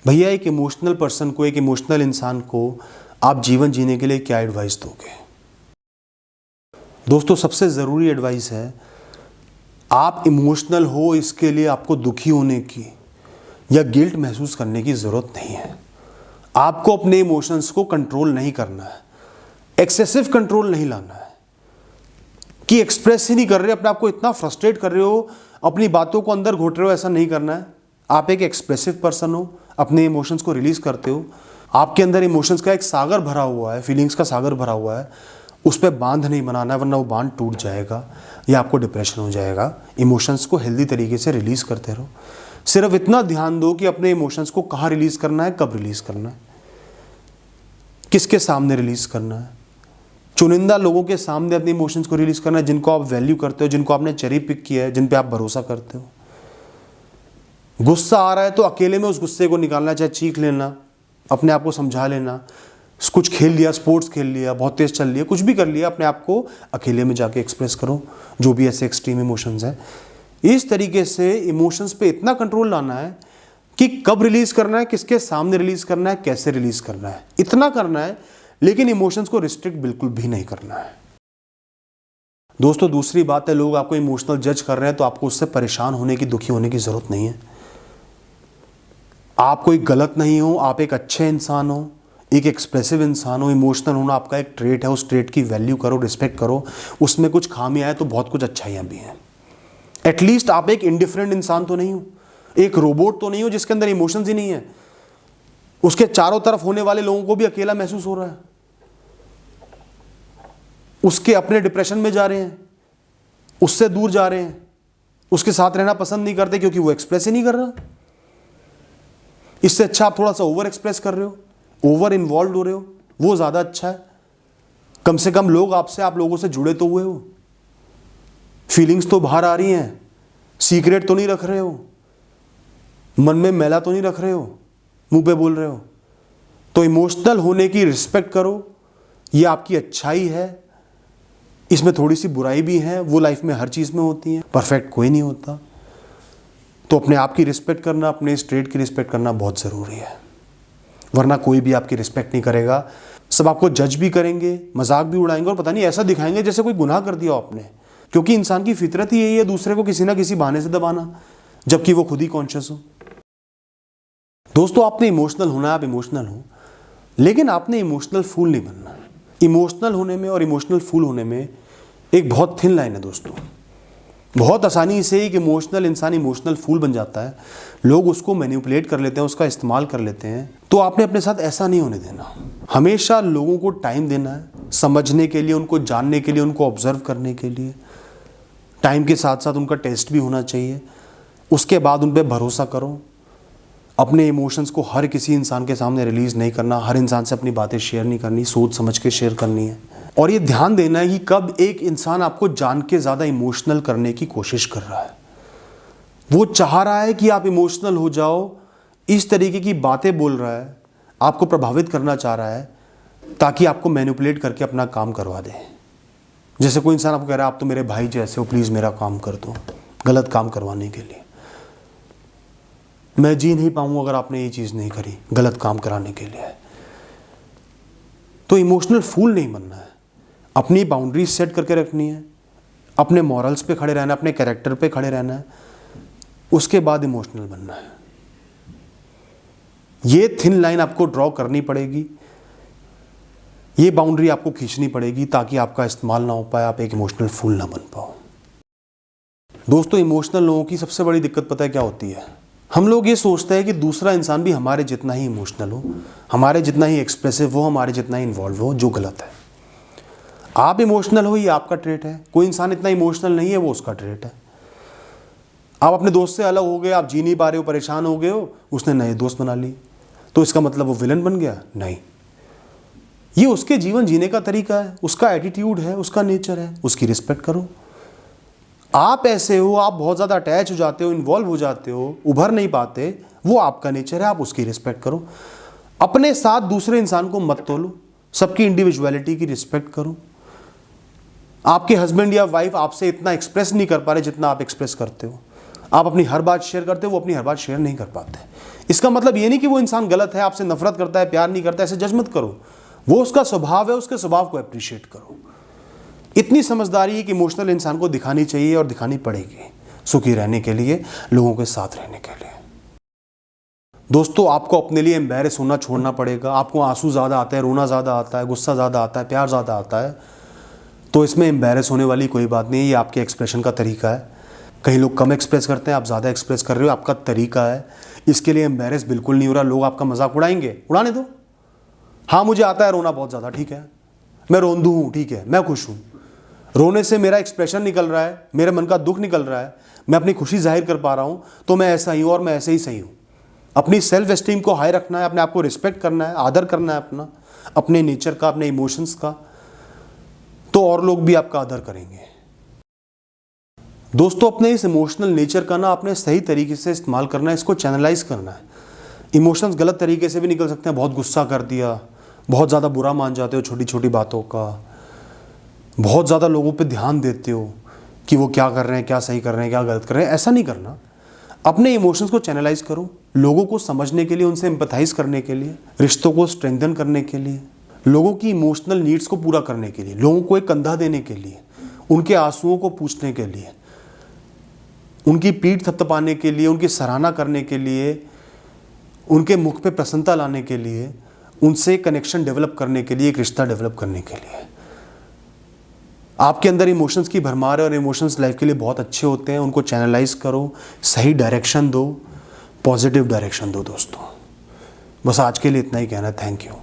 भैया एक emotional person को, एक इमोशनल इंसान को आप जीवन जीने के लिए क्या एडवाइस दोगे? दोस्तों सबसे ज़रूरी एडवाइस है, आप इमोशनल हो इसके लिए आपको दुखी होने की या गिल्ट महसूस करने की ज़रूरत नहीं है। आपको अपने इमोशंस को कंट्रोल नहीं करना है, एक्सेसिव कंट्रोल नहीं लाना है कि एक्सप्रेस ही नहीं कर रहे, अपने आप को इतना फ्रस्ट्रेट कर रहे हो, अपनी बातों को अंदर घोट रहे हो, ऐसा नहीं करना है। आप एक एक्सप्रेसिव पर्सन हो, अपने इमोशंस को रिलीज करते हो। आपके अंदर इमोशंस का एक सागर भरा हुआ है, फीलिंग्स का सागर भरा हुआ है, उस पर बांध नहीं बनाना है, वरना वो बांध टूट जाएगा या आपको डिप्रेशन हो जाएगा। इमोशंस को हेल्दी तरीके से रिलीज करते रहो। सिर्फ इतना ध्यान दो कि अपने इमोशंस को कहाँ रिलीज करना है, कब रिलीज करना है, किसके सामने रिलीज करना है। चुनिंदा लोगों के सामने अपने इमोशंस को रिलीज करना है, जिनको आप वैल्यू करते हो, जिनको आपने चेरी पिक किया है, जिन पे आप भरोसा करते हो। गुस्सा आ रहा है तो अकेले में उस गुस्से को निकालना, चाहे चीख लेना, अपने आप को समझा लेना, कुछ खेल लिया, स्पोर्ट्स खेल लिया, बहुत तेज चल लिया, कुछ भी कर लिया, अपने आप को अकेले में जाके एक्सप्रेस करो, जो भी ऐसे एक्सट्रीम इमोशंस हैं। इस तरीके से इमोशंस पे इतना कंट्रोल लाना है कि कब रिलीज करना है, किसके सामने रिलीज करना है, कैसे रिलीज करना है, इतना करना है। लेकिन इमोशंस को रिस्ट्रिक्ट बिल्कुल भी नहीं करना है। दोस्तों दूसरी बात है, लोग आपको इमोशनल जज कर रहे हैं तो आपको उससे परेशान होने की, दुखी होने की जरूरत नहीं है। आप कोई गलत नहीं हो, आप एक अच्छे इंसान हो, एक एक्सप्रेसिव इंसान हो। इमोशनल होना आपका एक ट्रेट है, उस ट्रेट की वैल्यू करो, रिस्पेक्ट करो। उसमें कुछ खामियां हैं तो बहुत कुछ अच्छाइयां भी हैं। एटलीस्ट आप एक इंडिफरेंट इंसान तो नहीं हो, एक रोबोट तो नहीं हो जिसके अंदर इमोशंस ही नहीं है। उसके चारों तरफ होने वाले लोगों को भी अकेला महसूस हो रहा है, उसके अपने डिप्रेशन में जा रहे हैं, उससे दूर जा रहे हैं, उसके साथ रहना पसंद नहीं करते क्योंकि वो एक्सप्रेस ही नहीं कर रहा। इससे अच्छा आप थोड़ा सा ओवर एक्सप्रेस कर रहे हो, ओवर इन्वॉल्व हो रहे हो, वो ज्यादा अच्छा है। कम से कम लोग आपसे, आप लोगों से जुड़े तो हुए हो, फीलिंग्स तो बाहर आ रही हैं, सीक्रेट तो नहीं रख रहे हो, मन में मैला तो नहीं रख रहे हो, मुंह पे बोल रहे हो। तो इमोशनल होने की रिस्पेक्ट करो, ये आपकी अच्छाई है। इसमें थोड़ी सी बुराई भी है, वो लाइफ में हर चीज में होती है, परफेक्ट कोई नहीं होता। तो अपने आप की रिस्पेक्ट करना, अपने स्ट्रेट की रिस्पेक्ट करना बहुत ज़रूरी है, वरना कोई भी आपकी रिस्पेक्ट नहीं करेगा। सब आपको जज भी करेंगे, मजाक भी उड़ाएंगे और पता नहीं ऐसा दिखाएंगे जैसे कोई गुनाह कर दिया आपने। क्योंकि इंसान की फितरत ही यही है, दूसरे को किसी ना किसी बहाने से दबाना, जबकि वो खुद ही कॉन्शियस हो। दोस्तों आपने इमोशनल होना है, आप इमोशनल हो, लेकिन आपने इमोशनल फूल नहीं बनना। इमोशनल होने में और इमोशनल फूल होने में एक बहुत थिन लाइन है दोस्तों। बहुत आसानी से एक इमोशनल इंसान इमोशनल फूल बन जाता है, लोग उसको मैनिपुलेट कर लेते हैं, उसका इस्तेमाल कर लेते हैं। तो आपने अपने साथ ऐसा नहीं होने देना। हमेशा लोगों को टाइम देना है, समझने के लिए, उनको जानने के लिए, उनको ऑब्जर्व करने के लिए। टाइम के साथ साथ उनका टेस्ट भी होना चाहिए। उसके बाद उन पर भरोसा करो। अपने इमोशंस को हर किसी इंसान के सामने रिलीज नहीं करना, हर इंसान से अपनी बातें शेयर नहीं करनी, सोच समझ के शेयर करनी है। और ये ध्यान देना है कि कब एक इंसान आपको जान के ज़्यादा इमोशनल करने की कोशिश कर रहा है, वो चाह रहा है कि आप इमोशनल हो जाओ, इस तरीके की बातें बोल रहा है, आपको प्रभावित करना चाह रहा है ताकि आपको मैनिपुलेट करके अपना काम करवा दे। जैसे कोई इंसान आपको कह रहा है आप तो मेरे भाई जैसे हो, प्लीज़ मेरा काम कर दो, गलत काम करवाने के लिए। मैं जी नहीं पाऊंगा अगर आपने ये चीज़ नहीं करी, गलत काम कराने के लिए। तो इमोशनल फूल नहीं बनना है, अपनी बाउंड्रीज सेट करके रखनी है, अपने मॉरल्स पे खड़े रहना है, अपने कैरेक्टर पे खड़े रहना है, उसके बाद इमोशनल बनना है। ये थिन लाइन आपको ड्रॉ करनी पड़ेगी, ये बाउंड्री आपको खींचनी पड़ेगी ताकि आपका इस्तेमाल ना हो पाए, आप एक इमोशनल फूल ना बन पाओ। दोस्तों इमोशनल लोगों की सबसे बड़ी दिक्कत पता है क्या होती है? हम लोग ये सोचते हैं कि दूसरा इंसान भी हमारे जितना ही इमोशनल हो, हमारे जितना ही एक्सप्रेसिव हो, हमारे जितना ही इन्वॉल्व हो, जो गलत है। आप इमोशनल हो, ये आपका ट्रेट है। कोई इंसान इतना इमोशनल नहीं है, वो उसका ट्रेट है। आप अपने दोस्त से अलग हो गए, आप जी नहीं पा रहे हो, परेशान हो गए हो, उसने नए दोस्त बना लिए, तो इसका मतलब वो विलन बन गया? नहीं, ये उसके जीवन जीने का तरीका है, उसका एटीट्यूड है, उसका नेचर है, उसकी रिस्पेक्ट करो। आप ऐसे हो, आप बहुत ज़्यादा अटैच हो जाते हो, इन्वॉल्व हो जाते हो, उभर नहीं पाते, वो आपका नेचर है, आप उसकी रिस्पेक्ट करो। अपने साथ दूसरे इंसान को मत तोलो, सबकी इंडिविजुअलिटी की रिस्पेक्ट करो। आपके हस्बैंड या वाइफ आपसे इतना एक्सप्रेस नहीं कर पा रहे जितना आप एक्सप्रेस करते हो, आप अपनी हर बात शेयर करते हो, वो अपनी हर बात शेयर नहीं कर पाते। इसका मतलब ये नहीं कि वो इंसान गलत है, आपसे नफरत करता है, प्यार नहीं करता, ऐसे जज मत करो। वो उसका स्वभाव है, उसके स्वभाव को अप्रिशिएट करो। इतनी समझदारी है कि इमोशनल इंसान को दिखानी चाहिए और दिखानी पड़ेगी, सुखी रहने के लिए, लोगों के साथ रहने के लिए। दोस्तों, आपको अपने लिए एम्बैरेस होना छोड़ना पड़ेगा। आपको आंसू ज़्यादा आता है, रोना ज़्यादा आता है, गुस्सा ज़्यादा आता है, प्यार ज़्यादा आता है, तो इसमें एम्बैरेस होने वाली कोई बात नहीं है। ये आपके एक्सप्रेशन का तरीका है। कई लोग कम एक्सप्रेस करते हैं, आप ज़्यादा एक्सप्रेस कर रहे हो, आपका तरीका है। इसके लिए एम्बैरेस बिल्कुल नहीं हो रहा। लोग आपका मजाक उड़ाएंगे, उड़ाने दो। हाँ, मुझे आता है रोना बहुत ज़्यादा, ठीक है, मैं रोंदू हूँ, ठीक है, मैं खुश हूँ। रोने से मेरा एक्सप्रेशन निकल रहा है, मेरे मन का दुख निकल रहा है, मैं अपनी खुशी जाहिर कर पा रहा हूँ, तो मैं ऐसा ही हूँ और मैं ऐसे ही सही हूँ। अपनी सेल्फ एस्टीम को हाई रखना है, अपने आप को रिस्पेक्ट करना है, आदर करना है अपने नेचर का, अपने इमोशंस का, तो और लोग भी आपका आदर करेंगे। दोस्तों, अपने इस इमोशनल नेचर का ना आपने सही तरीके से इस्तेमाल करना है, इसको चैनलाइज करना है। इमोशंस गलत तरीके से भी निकल सकते हैं। बहुत गुस्सा कर दिया, बहुत ज़्यादा बुरा मान जाते हो छोटी छोटी बातों का, बहुत ज़्यादा लोगों पे ध्यान देते हो कि वो क्या कर रहे हैं, क्या सही कर रहे हैं, क्या गलत कर रहे हैं। ऐसा नहीं करना। अपने इमोशंस को चैनलाइज करो, लोगों को समझने के लिए, उनसे एम्पैथाइज करने के लिए, रिश्तों को स्ट्रेंथन करने के लिए, लोगों की इमोशनल नीड्स को पूरा करने के लिए, लोगों को एक कंधा देने के लिए, उनके आंसुओं को पूछने के लिए, उनकी पीठ थपथपाने के लिए, उनकी सराहना करने के लिए, उनके मुख पे प्रसन्नता लाने के लिए, उनसे कनेक्शन डेवलप करने के लिए, एक रिश्ता डेवलप करने के लिए। आपके अंदर इमोशंस की भरमार है और इमोशंस लाइफ के लिए बहुत अच्छे होते हैं। उनको चैनलाइज करो, सही डायरेक्शन दो, पॉजिटिव डायरेक्शन दो। दोस्तों, बस आज के लिए इतना ही कहना है। Thank you.